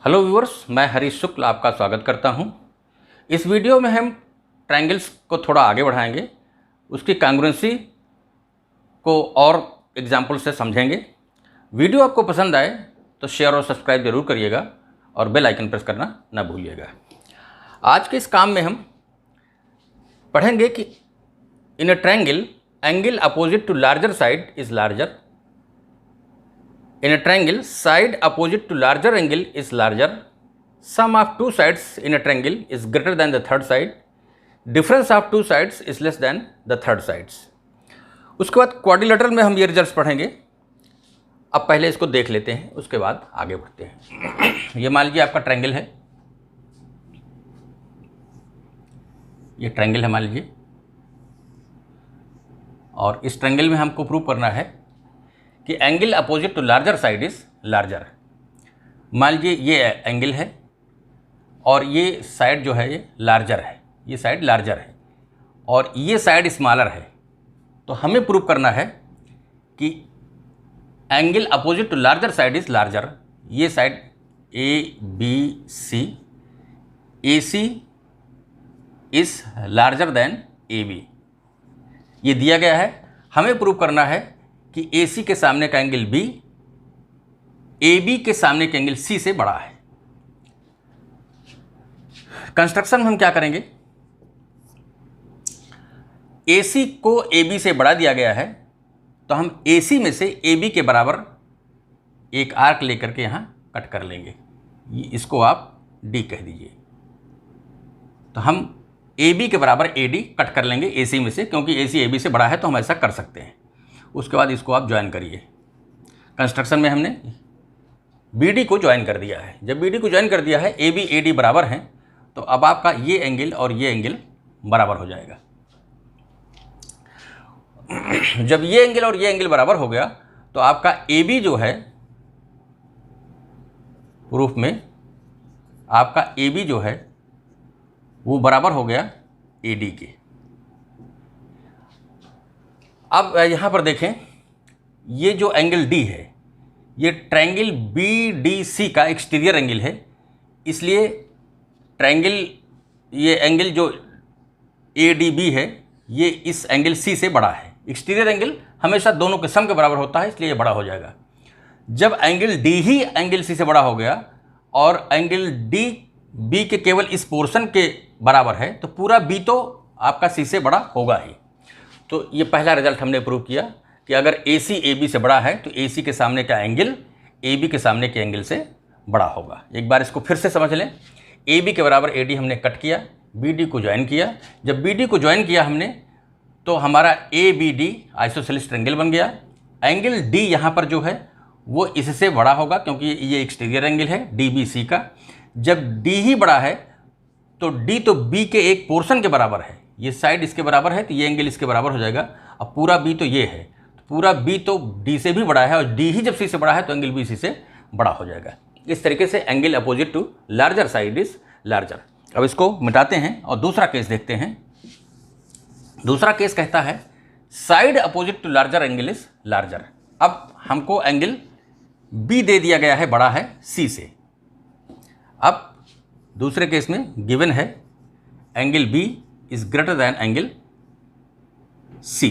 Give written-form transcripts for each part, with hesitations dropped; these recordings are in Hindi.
हेलो व्यूअर्स, मैं हरीश शुक्ल आपका स्वागत करता हूं। इस वीडियो में हम ट्रायंगल्स को थोड़ा आगे बढ़ाएंगे, उसकी कांग्रुएंसी को और एग्जाम्पल से समझेंगे। वीडियो आपको पसंद आए तो शेयर और सब्सक्राइब जरूर करिएगा और बेल आइकन प्रेस करना ना भूलिएगा। आज के इस काम में हम पढ़ेंगे कि in a triangle angle opposite to larger side is larger. In a triangle, side opposite to larger angle is larger. Sum of two sides in a triangle is greater than the third side. Difference of two sides is less than the third sides. उसके बाद क्वाड्रिलेटरल में हम ये रिजल्ट्स पढ़ेंगे। अब पहले इसको देख लेते हैं, उसके बाद आगे बढ़ते हैं। ये मान लीजिए आपका ट्रायंगल है, ये ट्रायंगल है मान लीजिए, और इस ट्रायंगल में हमको प्रूव करना है कि angle opposite to larger side is larger. मान लीजिए ये एंगल है और ये साइड जो है ये लार्जर है, ये साइड लार्जर है और ये साइड स्मॉलर है। तो हमें प्रूव करना है कि angle opposite to larger side is larger. ये side A B C, A C is larger than A B, ये दिया गया है। हमें प्रूव करना है कि AC के सामने का एंगल B AB के सामने के एंगल C से बड़ा है। कंस्ट्रक्शन में हम क्या करेंगे, AC को AB से बढ़ा दिया गया है तो हम AC में से AB के बराबर एक आर्क लेकर के यहां कट कर लेंगे। इसको आप D कह दीजिए। तो हम AB के बराबर AD कट कर लेंगे AC में से, क्योंकि AC AB से बड़ा है तो हम ऐसा कर सकते हैं। उसके बाद इसको आप ज्वाइन करिए। कंस्ट्रक्शन में हमने BD को ज्वाइन कर दिया है। जब BD को ज्वाइन कर दिया है, AB AD बराबर हैं, तो अब आपका ये एंगल और ये एंगल बराबर हो जाएगा। जब ये एंगल और ये एंगल बराबर हो गया तो आपका AB जो है, प्रूफ में आपका AB जो है वो बराबर हो गया AD के। अब यहाँ पर देखें, ये जो एंगल D है ये ट्रायंगल BDC का एक्सटीरियर एंगल है, इसलिए ट्रायंगल ये एंगल जो ADB है ये इस एंगल C से बड़ा है। एक्सटीरियर एंगल हमेशा दोनों के सम के बराबर होता है, इसलिए ये बड़ा हो जाएगा। जब एंगल D ही एंगल C से बड़ा हो गया और एंगल D B के केवल इस पोर्शन के बराबर है तो पूरा B तो आपका C से बड़ा होगा ही। तो ये पहला रिजल्ट हमने प्रूव किया कि अगर AC AB से बड़ा है तो AC के सामने का एंगल AB के सामने के एंगल से बड़ा होगा। एक बार इसको फिर से समझ लें। AB के बराबर AD हमने कट किया, BD को ज्वाइन किया। जब BD को ज्वाइन किया हमने तो हमारा ABD आइसोसेलेस ट्रायंगल बन गया। एंगल D यहाँ पर जो है वो इससे बड़ा होगा, क्योंकि ये एक्सटीरियर एंगल है DBC का। जब D ही बड़ा है तो D तो B के एक पोर्शन के बराबर है, ये साइड इसके बराबर है तो ये एंगल इसके बराबर हो जाएगा। अब पूरा B तो ये है, तो पूरा B तो D से भी बड़ा है और D ही जब C से बड़ा है तो एंगल B C से बड़ा हो जाएगा। इस तरीके से angle opposite to larger side is larger. अब इसको मिटाते हैं और दूसरा केस देखते हैं। दूसरा केस कहता है side opposite to larger angle is larger. अब हमको एंगल B दे दिया गया है, बड़ा है C से। अब दूसरे केस में गिवन है angle B is greater then angle C,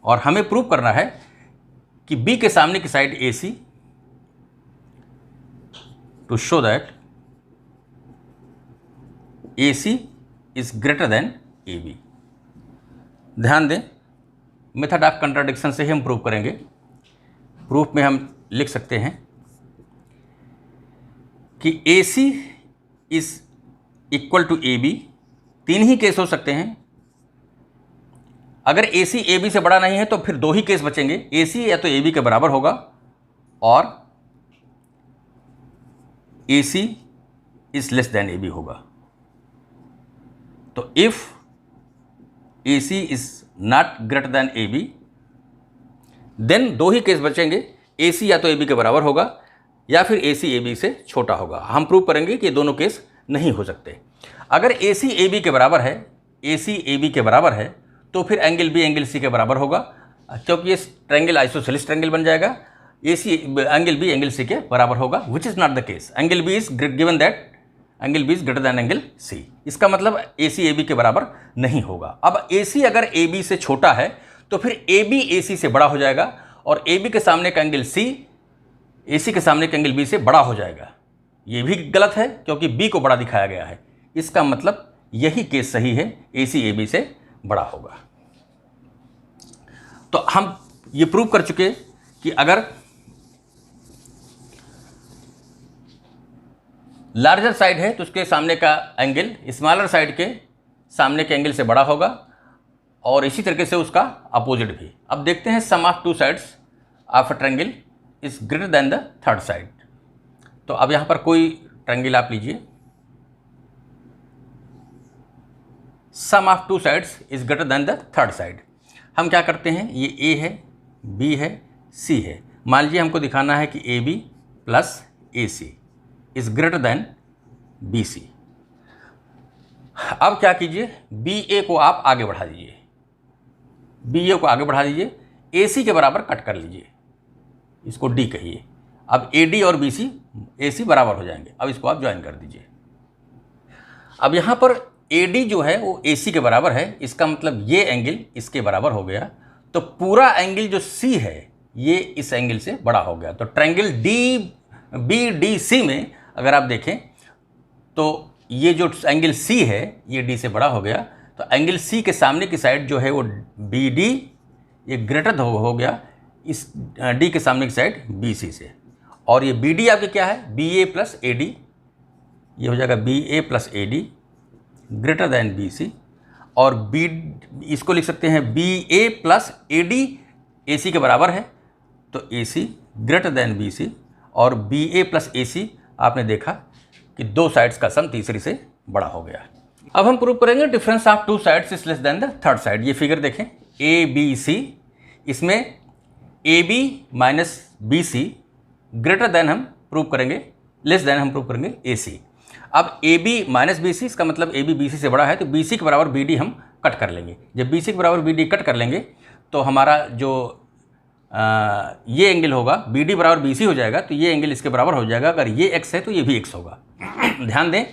और हमें प्रूव करना है कि B के सामने की side AC to show that AC is greater than AB। ध्यान दें, मेथड ऑफ कंट्राडिक्शन से ही हम प्रूव करेंगे। प्रूफ में हम लिख सकते हैं कि AC is equal to AB। तीन ही केस हो सकते हैं। अगर AC AB से बड़ा नहीं है तो फिर दो ही केस बचेंगे। AC या तो AB के बराबर होगा और AC is less than AB होगा। तो if AC is not greater than AB, then दो ही केस बचेंगे। AC या तो AB के बराबर होगा या फिर AC AB से छोटा होगा। हम प्रूव करेंगे कि ये दोनों केस नहीं हो सकते। अगर AC AB के बराबर है, AC AB के बराबर है, तो फिर एंगल B एंगल C के बराबर होगा, क्योंकि ये ट्रायंगल आइसोसेलेस ट्रायंगल बन जाएगा। AC angle B angle C के बराबर होगा, which is not the case. Angle B is given that angle B is greater then angle C। इसका मतलब AC AB के बराबर नहीं होगा। अब AC अगर AB से छोटा है तो फिर AB AC से बड़ा हो जाएगा और AB के सामने का एंगल C AC के सामने का एंगल B से बड़ा हो जाएगा। ये भी गलत है क्योंकि B को बड़ा दिखाया गया है। इसका मतलब यही केस सही है, AC AB से बड़ा होगा। तो हम ये प्रूव कर चुके कि अगर लार्जर साइड है तो उसके सामने का एंगल स्मॉलर साइड के सामने के एंगल से बड़ा होगा और इसी तरीके से उसका अपोजिट भी। अब देखते हैं sum of two sides of a triangle is greater than the third side. तो अब यहाँ पर कोई ट्रायंगल आप लीजिए, sum of two sides is greater than the third side. हम क्या करते हैं, ये A है, B है, C है। मान लीजिए हमको दिखाना है कि AB plus AC is greater then BC। अब क्या कीजिए, BA को आप आगे बढ़ा दीजिए, BA को आगे बढ़ा दीजिए, AC के बराबर कट कर लीजिए, इसको D कहिए। अब AD और BC AC बराबर हो जाएंगे। अब इसको आप ज्वाइन कर दीजिए। अब यहाँ पर AD जो है वो AC के बराबर है, इसका मतलब ये एंगल इसके बराबर हो गया। तो पूरा एंगल जो C है ये इस एंगल से बड़ा हो गया। तो ट्रायंगल BDC में अगर आप देखें तो ये जो एंगल C है ये D से बड़ा हो गया। तो एंगल C के सामने की साइड जो है वो BD ये ग्रेटर हो गया इस D के सामने की साइड BC से। और ये BD आपके क्या है, BA प्लस AD, ये हो जाएगा BA plus AD greater than BC। और इसको लिख सकते हैं BA प्लस AD AC के बराबर है, तो AC ग्रेटर दैन BC। और BA प्लस AC आपने देखा कि दो साइड्स का सम तीसरी से बड़ा हो गया। अब हम प्रूव करेंगे difference of two sides is less then the third side. ये फिगर देखें ABC, इसमें AB minus BC greater than हम प्रूव करेंगे, लेस देन हम प्रूव करेंगे AC। अब AB माइनस BC, इसका मतलब AB BC से बड़ा है, तो BC के बराबर BD हम कट कर लेंगे। जब BC के बराबर BD कट कर लेंगे तो हमारा जो ये एंगल होगा BD बराबर BC हो जाएगा, तो ये एंगल इसके बराबर हो जाएगा। अगर ये X है तो ये भी X होगा। ध्यान दें,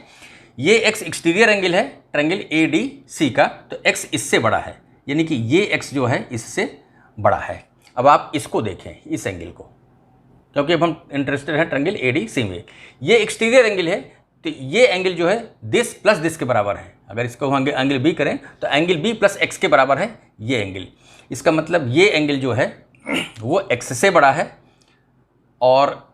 ये X एक्सटीरियर एंगल है ट्रायंगल ADC का, तो X इससे बड़ा है, यानी कि ये X जो है इससे बड़ा है। अब आप इसको देखें, इस एंगल को, क्योंकि अब हम इंटरेस्टेड है ट्रायंगल ADC में। ये एक्सटीरियर एंगल है, तो ये एंगल जो है दिस प्लस दिस के बराबर है। अगर इसको हम एंगल B करें तो एंगल B प्लस X के बराबर है ये एंगल। इसका मतलब ये एंगल जो है वो X से बड़ा है, और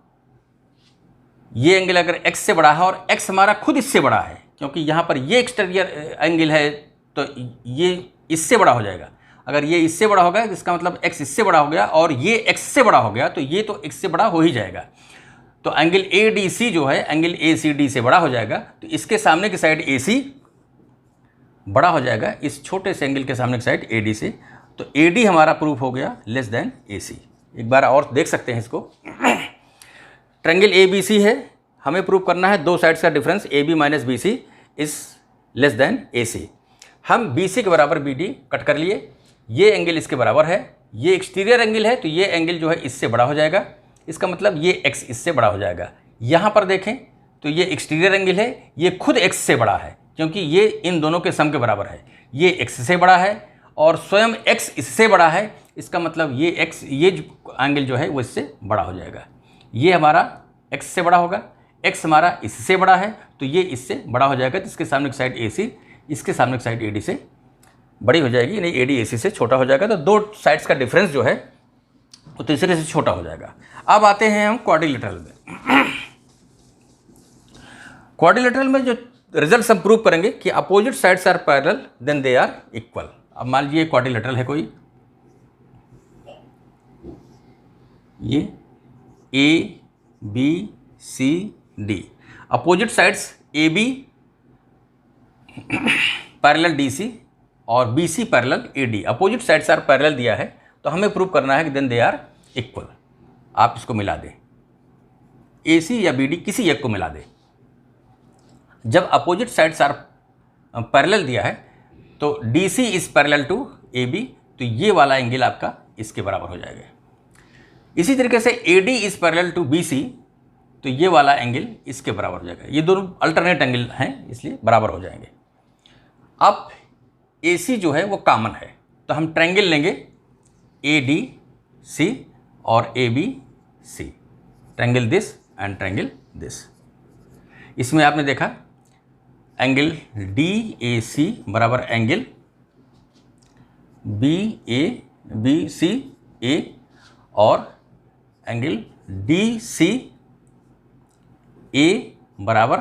ये एंगल अगर X से बड़ा है और X हमारा खुद इससे बड़ा है, क्योंकि यहाँ पर ये एक्सटीरियर एंगल है तो ये इससे बड़ा हो जाएगा। अगर ये इससे बड़ा होगा इसका मतलब X इससे बड़ा हो गया, और ये X से बड़ा हो गया तो ये तो X से बड़ा हो ही जाएगा। तो एंगल ADC जो है एंगल ACD से बड़ा हो जाएगा, तो इसके सामने की साइड AC बड़ा हो जाएगा इस छोटे से एंगल के सामने की साइड AD से। तो AD हमारा प्रूफ हो गया लेस देन AC। एक बार और देख सकते हैं इसको। ट्रायंगल ABC है, हमें प्रूव करना है दो साइड्स का difference AB minus BC is less then AC। हम BC के बराबर BD कट कर लिए, ये एंगल इसके बराबर है, ये एक्सटीरियर एंगल है, तो ये एंगल जो है इससे बड़ा हो जाएगा। इसका मतलब ये X इससे बड़ा हो जाएगा। यहाँ पर देखें तो ये एक्सटीरियर एंगल है, ये खुद X से बड़ा है, क्योंकि ये इन दोनों के सम के बराबर है। ये X से बड़ा है और स्वयं X इससे बड़ा है। इसका मतलब ये X, ये एंगल जो है वो इससे बड़ा हो जाएगा। ये हमारा X से बड़ा होगा, X हमारा इससे बड़ा है, तो ये इससे बड़ा हो जाएगा। तो इसके सामने की साइड AC इसके सामने की साइड AD से बड़ी हो जाएगी, यानी AD AC से छोटा हो जाएगा। तो दो साइड्स का डिफरेंस जो है वो तीसरे से छोटा हो जाएगा। अब आते हैं हम क्वाड्रिलेटरल में। क्वाड्रिलेटरल में जो रिजल्ट हम प्रूव करेंगे कि opposite sides are parallel then they are equal. अब मान लीजिए क्वाड्रिलेटरल है कोई, ये ABCD, opposite sides AB parallel DC और BC parallel AD। Opposite sides are parallel दिया है, तो हमें प्रूव करना है कि देन दे आर इक्वल। आप इसको मिला दें, AC या BD किसी एक को मिला दें। जब अपोजिट साइड्स आर पैरेलल दिया है तो DC is parallel to AB, तो ये वाला एंगल आपका इसके बराबर हो जाएगा। इसी तरीके से AD is parallel to BC, तो ये वाला एंगल इसके बराबर हो जाएगा। ये दोनों अल्टरनेट एंगल हैं इसलिए बराबर हो जाएंगे। अब AC जो है वो कॉमन है, तो हम ट्रायंगल लेंगे ADC और ABC, triangle this and triangle this. इसमें आपने देखा एंगल DAC बराबर एंगल BABCA और एंगल DCA बराबर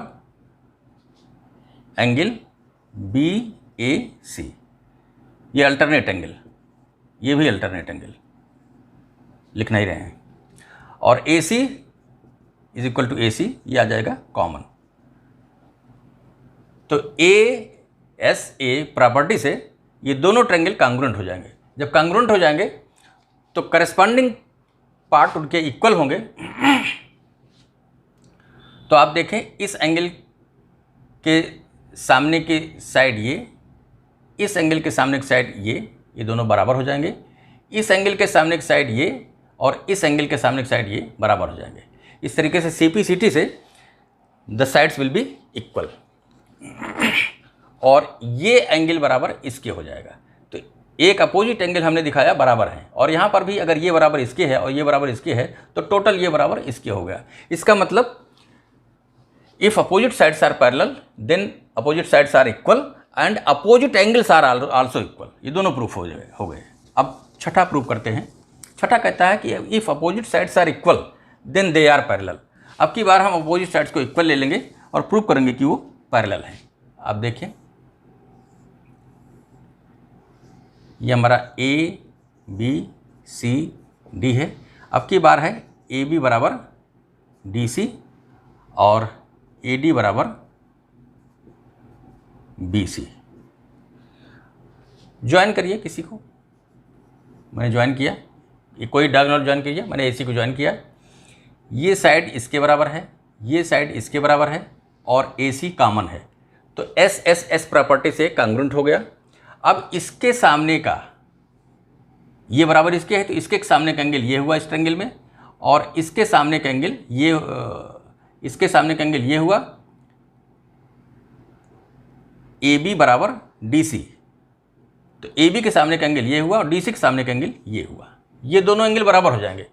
एंगल BAC। ये अल्टरनेट एंगल, ये भी अल्टरनेट एंगल लिखना ही रहे हैं। और AC is equal to AC, ये आ जाएगा कॉमन। तो ASA प्रॉपर्टी से ये दोनों ट्रायंगल कांग्रुएंट हो जाएंगे। जब कांग्रुएंट हो जाएंगे तो करस्पॉन्डिंग पार्ट उनके इक्वल होंगे। तो आप देखें इस एंगल के सामने की साइड ये, इस एंगल के सामने की साइड ये दोनों बराबर हो जाएंगे। इस एंगल के सामने की साइड ये और इस एंगल के सामने की साइड ये बराबर हो जाएंगे। इस तरीके से CPCT से the sides will be equal और ये एंगल बराबर इसके हो जाएगा। तो एक अपोजिट एंगल हमने दिखाया बराबर है, और यहाँ पर भी अगर ये बराबर इसके है और ये बराबर इसके है तो टोटल ये बराबर इसके हो गया। इसका मतलब if opposite sides are parallel then opposite sides are equal and opposite angles are also equal. ये दोनों प्रूफ हो गए। अब छठा प्रूफ करते हैं। छठा कहता है कि if opposite sides are equal then they are parallel. अब की बार हम अपोजिट साइड्स को इक्वल ले लेंगे और प्रूव करेंगे कि वो पैरेलल है। आप देखिए ये हमारा ABCD है। अब की बार है AB बराबर DC और AD बराबर BC। ज्वाइन करिए किसी को, मैंने ज्वाइन किया, ये कोई डायगोनल ज्वाइन कीजिए, मैंने AC को ज्वाइन किया। ये साइड इसके बराबर है, ये साइड इसके बराबर है और AC कॉमन है, तो SSS प्रॉपर्टी से कांग्रुएंट हो गया। अब इसके सामने का ये बराबर इसके है, तो इसके सामने का एंगल ये हुआ इस ट्रायंगल में, और इसके सामने का एंगल ये इसके सामने का एंगल ये हुआ AB बराबर DC। तो AB के सामने का एंगल ये हुआ और DC के सामने का एंगल ये हुआ। ये दोनों एंगल बराबर हो जाएंगे।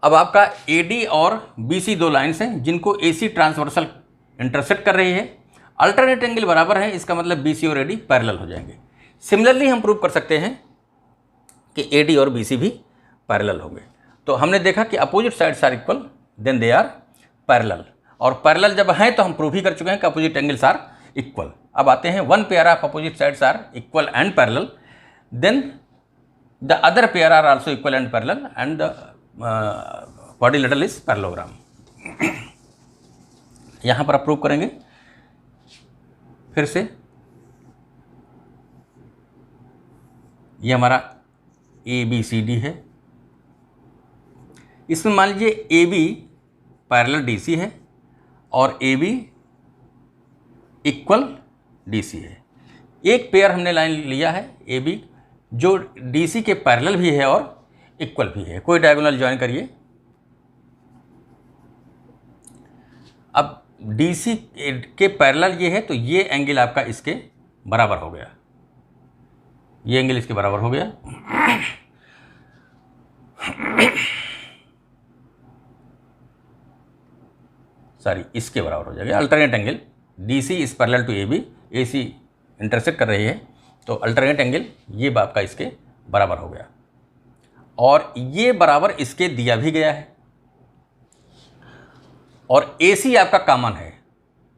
अब आपका AD और BC दो लाइन्स हैं जिनको AC ट्रांसवर्सल इंटरसेक्ट कर रही है। अल्टरनेट एंगल बराबर है, इसका मतलब BC और AD पैरेलल हो जाएंगे। सिमिलरली हम प्रूव कर सकते हैं कि AD और BC भी पैरेलल होंगे। तो हमने देखा कि opposite sides are equal then they are parallel, और पैरेलल जब हैं तो हम प्रूव ही कर चुके हैं कि अपोजिट एंगल्स आर इक्वल। अब आते हैं one pair of opposite sides are equal and parallel then the other pair are also equal and parallel and the quadrilateral is parallelogram. यहाँ पर आप प्रूव करेंगे फिर से। ये हमारा ABCD है। इसमें मान लीजिए AB पैरेलल DC है और AB इक्वल DC है। एक पेयर हमने लाइन लिया है AB जो DC के पैरेलल भी है और इक्वल भी है। कोई डायगोनल ज्वाइन करिए। अब DC के पैरेलल ये है तो ये एंगल आपका इसके बराबर हो गया, ये एंगल इसके बराबर हो गया। सॉरी, इसके बराबर हो जाएगा। Alternate angle DC is parallel to AB, AC intersect कर रही है, तो अल्टरनेट एंगल ये आपका इसके बराबर हो गया, और ये बराबर इसके दिया भी गया है, और AC आपका कॉमन है।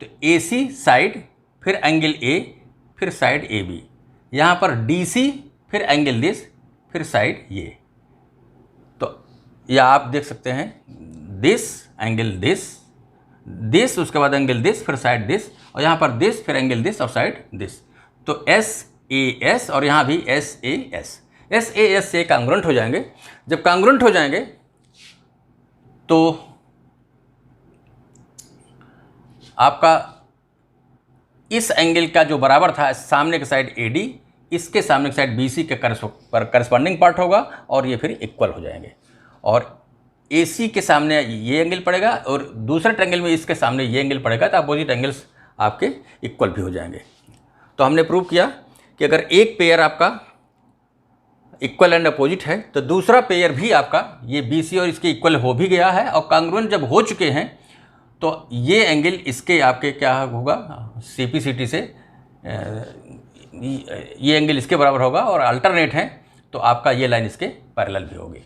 तो AC साइड फिर एंगल A फिर साइड AB, यहाँ पर DC फिर एंगल दिस फिर साइड ये। तो या आप देख सकते हैं दिस एंगल दिस उसके बाद एंगल दिस फिर साइड दिस, और यहाँ पर दिस फिर एंगल दिस और साइड दिस। तो SAS और यहाँ भी SAS से कांग्रुएंट हो जाएंगे। जब कांग्रुएंट हो जाएंगे तो आपका इस एंगल का जो बराबर था सामने के साइड AD, इसके सामने के साइड BC के करस्पॉन्डिंग पार्ट होगा और ये फिर इक्वल हो जाएंगे। और AC के सामने ये एंगल पड़ेगा और दूसरे ट्रायंगल में इसके सामने ये एंगल पड़ेगा, तो अपोजिट एंगल्स आपके इक्वल भी हो जाएंगे। तो हमने प्रूव किया कि अगर एक पेयर आपका इक्वल एंड अपोजिट है तो दूसरा पेयर भी आपका ये BC और इसके इक्वल हो भी गया है, और कांग्रुएंट जब हो चुके हैं तो ये एंगल इसके आपके क्या होगा, CPCT से ये एंगल इसके बराबर होगा, और अल्टरनेट है तो आपका ये लाइन इसके पैरेलल भी होगी।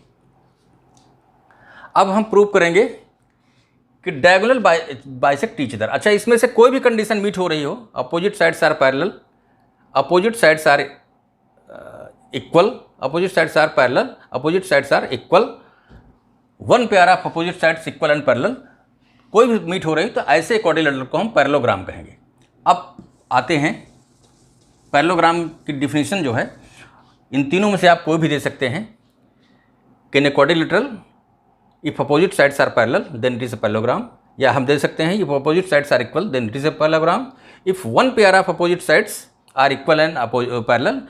अब हम प्रूव करेंगे कि डायगोनल बाइसेक्ट ईच अदर। अच्छा, इसमें से कोई भी कंडीशन मीट हो रही हो, opposite sides are parallel, opposite sides are equal, opposite sides are parallel, opposite sides are equal, one pair of opposite sides equal and parallel, कोई भी मीट हो रही तो ऐसे क्वाड्रिलेटरल को हम पैरेललोग्राम कहेंगे। अब आते हैं पैरेललोग्राम की डिफिनीशन जो है, इन तीनों में से आप कोई भी दे सकते हैं कि in quadrilateral if opposite sides are parallel then it is a parallelogram, या हम दे सकते हैं if opposite sides are equal then it is a parallelogram, if one pair of opposite sides are equal and parallel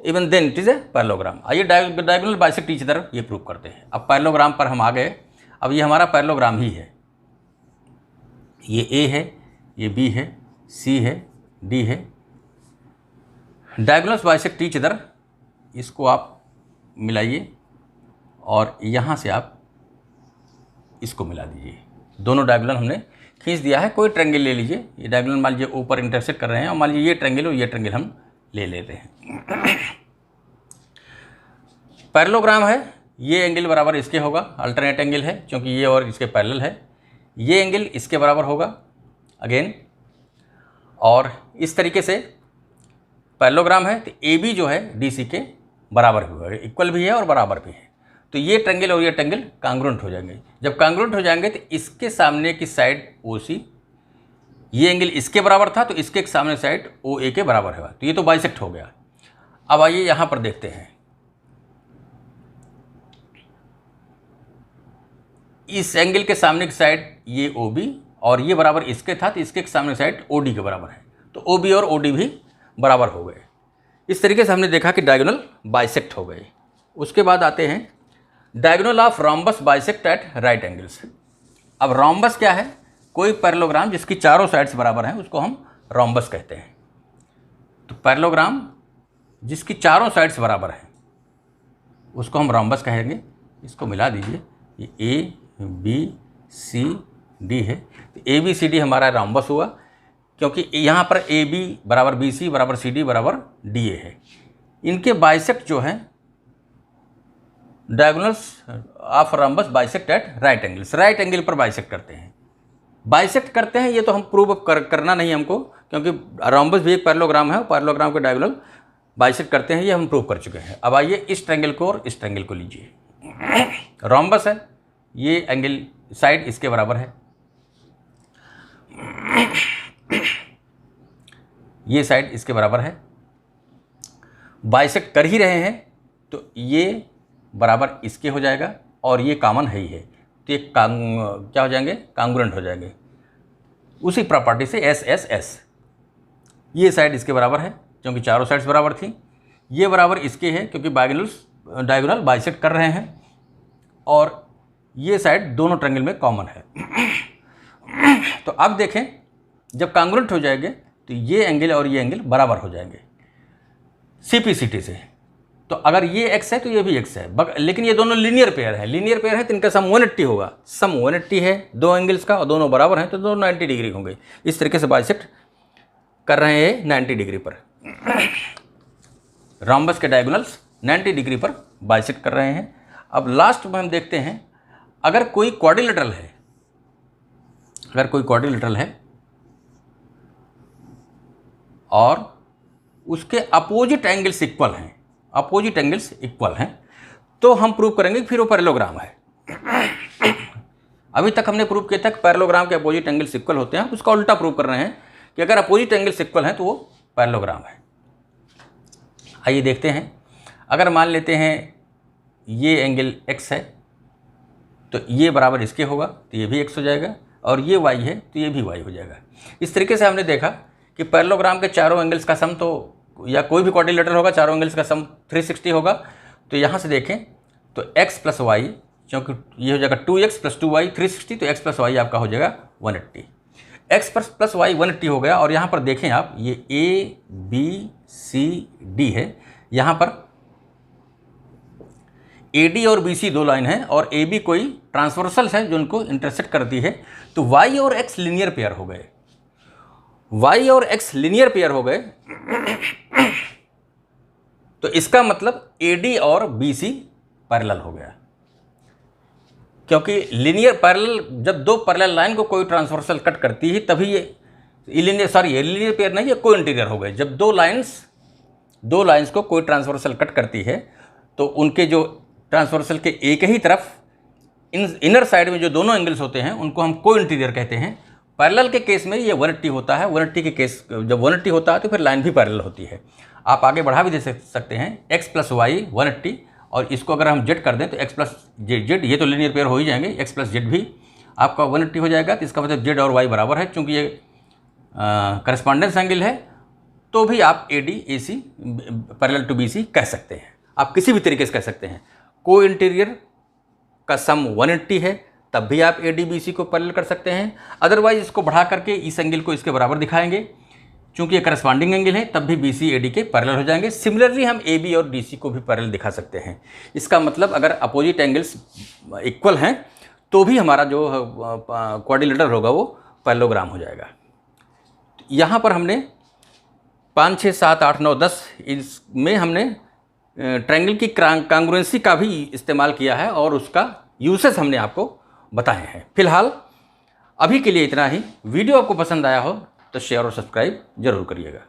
even then it is a parallelogram. आइए डायगोनल बाइसेक्ट ईच अदर ये प्रूव करते हैं। अब पैरेललोग्राम पर हम आ गए। अब ये हमारा पैरेललोग्राम ही है, ये A है, ये B है, C है, D है। डायगोनल्स बाइसेक्ट ईच अदर, इसको आप मिलाइए और यहाँ से आप इसको मिला दीजिए। दोनों डायगोनल हमने खींच दिया है। कोई ट्रायंगल ले लीजिए, ये डायगोनल मान लीजिए ऊपर इंटरसेक्ट कर रहे हैं, और मान लीजिए ये ट्रायंगल और ये ट्रायंगल हम ले लेते हैं। पैरेललोग्राम है, ये एंगल बराबर इसके होगा, अल्टरनेट एंगल है क्योंकि ये और इसके पैरेलल है, ये एंगल इसके बराबर होगा अगेन, और इस तरीके से पैरेललोग्राम है तो AB जो है DC के बराबर भी होगा, इक्वल भी है और बराबर भी है। तो ये ट्रायंगल और ये ट्रायंगल कांग्रुएंट हो जाएंगे। जब कांग्रुएंट हो जाएंगे तो इसके सामने की साइड OC, ये एंगल इसके बराबर था तो इसके सामने साइड OA के बराबर होगा, तो ये तो बाइसेक्ट हो गया। अब आइए यहाँ पर देखते हैं, इस एंगल के सामने की साइड ये OB और ये बराबर इसके था तो इसके सामने साइड OD के बराबर है, तो OB और OD भी बराबर हो गए। इस तरीके से हमने देखा कि डायगोनल बाइसेक्ट हो गए। उसके बाद आते हैं diagonal of rhombus bisect at right angles. अब रोम्बस क्या है? कोई पैरेललोग्राम जिसकी चारों साइड्स बराबर हैं उसको हम रोम्बस कहते हैं। तो पैरेललोग्राम जिसकी चारों साइड्स बराबर हैं उसको हम रोम्बस कहेंगे। इसको मिला दीजिए, ये A B C D है, तो ABCD हमारा रोम्बस हुआ क्योंकि यहाँ पर AB बराबर BC बराबर CD बराबर DA है। इनके बाइसेक्ट जो हैं diagonals of rhombus bisect at right angles, right angle पर बाइसेक्ट करते हैं। बाइसेक्ट करते हैं ये तो हम प्रूव करना नहीं हमको, क्योंकि रोम्बस भी एक पैरेललोग्राम है, पैरेललोग्राम के डायगोनल बाइसेक्ट करते हैं, ये हम प्रूव कर चुके हैं। अब आइए इस ट्रायंगल को और इस ट्रायंगल को लीजिए। रोम्बस है, ये एंगल साइड इसके बराबर है, ये साइड इसके बराबर है। बाइसेक्ट कर ही रहे हैं तो ये बराबर इसके हो जाएगा और ये कॉमन है ही है, तो ये क्या हो जाएंगे? कांग्रुएंट हो जाएंगे। उसी प्रॉपर्टी से S ये साइड इसके बराबर है क्योंकि चारों साइड्स बराबर थी, ये बराबर इसके है क्योंकि डायगोनल बाइसेक्ट कर रहे हैं, और ये साइड दोनों ट्रायंगल में कॉमन है। तो अब देखें जब कांग्रुएंट हो जाएंगे तो ये एंगल और ये एंगल बराबर हो जाएंगे CPCT से। तो अगर ये x है तो ये भी x है, लेकिन ये दोनों लीनियर पेयर है। लीनियर पेयर है तो इनका सम 180 होगा। सम 180 है दो एंगल्स का और दोनों बराबर हैं तो दोनों 90 डिग्री होंगे। इस तरीके से बाइसेक्ट कर रहे हैं 90 डिग्री पर। रोम्बस के डायगोनल्स 90 डिग्री पर बाइसेक्ट कर रहे हैं। अब लास्ट में हम देखते हैं अगर कोई क्वाड्रिलेटरल है, और उसके अपोजिट एंगल्स इक्वल हैं, तो हम प्रूव करेंगे कि फिर वो पैरेललोग्राम है। अभी तक हमने प्रूव किया था कि पैरेललोग्राम के अपोजिट एंगल्स इक्वल होते हैं, उसका उल्टा प्रूव कर रहे हैं कि अगर अपोजिट एंगल्स इक्वल हैं तो वो पैरेललोग्राम है। आइए देखते हैं, अगर मान लेते हैं ये एंगल x है तो ये बराबर इसके होगा तो ये भी x हो जाएगा, और ये y है तो ये भी y हो जाएगा। इस तरीके से हमने देखा कि पैरेललोग्राम के चारों एंगल्स का सम, तो या कोई भी क्वाड्रिलेटरल होगा चारों एंगल्स का सम 360 होगा। तो यहाँ से देखें तो x + y क्योंकि ये हो जाएगा 2x प्लस 2y 360, तो x प्लस वाई आपका हो जाएगा 180। x प्लस वाई 180 हो गया। और यहाँ पर देखें आप, ये a b c d है, यहाँ पर AD और BC दो लाइन है और AB कोई ट्रांसवर्सल है जो उनको इंटरसेक्ट करती है। तो Y और X लीनियर पेयर हो गए, Y और X लीनियर पेयर हो गए। तो इसका मतलब AD और BC पैरेलल हो गया, क्योंकि लीनियर पैरेलल, जब दो पैरेलल लाइन को कोई ट्रांसवर्सल कट करती है तभी ये लीनियर पेयर नहीं, ये को इंटीरियर हो गए। जब दो लाइंस को कोई ट्रांसवर्सल कट करती है तो उनके जो ट्रांसवर्सल के एक ही तरफ इनर साइड में जो दोनों एंगल्स होते हैं उनको हम को इंटीरियर कहते हैं। पैरेलल के केस में ये 180 होता है। 180 के केस, जब 180 होता है तो फिर लाइन भी पैरेलल होती है। आप आगे बढ़ा भी दे सकते हैं, x प्लस वाई 180, और इसको अगर हम z कर दें तो x प्लस जेड, ये तो लीनियर पेयर हो ही जाएंगे, x प्लस जेड भी आपका 180 हो जाएगा। तो इसका मतलब z और y बराबर है। चूँकि ये करस्पॉन्डेंस एंगल है तो भी आप AD AC parallel to BC कह सकते हैं। आप किसी भी तरीके से कह सकते हैं। को इंटीरियर का सम 180 है तब भी आप AD BC को पैरेलल कर सकते हैं। अदरवाइज इसको बढ़ा करके इस एंगल को इसके बराबर दिखाएंगे, चूंकि ये करस्पॉन्डिंग एंगल है तब भी BC AD के पैरेलल हो जाएंगे। सिमिलरली हम AB और DC को भी पैरेलल दिखा सकते हैं। इसका मतलब अगर अपोजिट एंगल्स इक्वल हैं तो भी हमारा जो क्वाड्रिलेटरल होगा वो पैरेललोग्राम हो जाएगा। यहाँ पर हमने 5, 6, 7, 8, 9, 10 इसमें हमने ट्रायंगल की कांग्रुएंसी का भी इस्तेमाल किया है और उसका यूसेस हमने आपको बताए हैं। फिलहाल अभी के लिए इतना ही। वीडियो आपको पसंद आया हो तो शेयर और सब्सक्राइब जरूर करिएगा।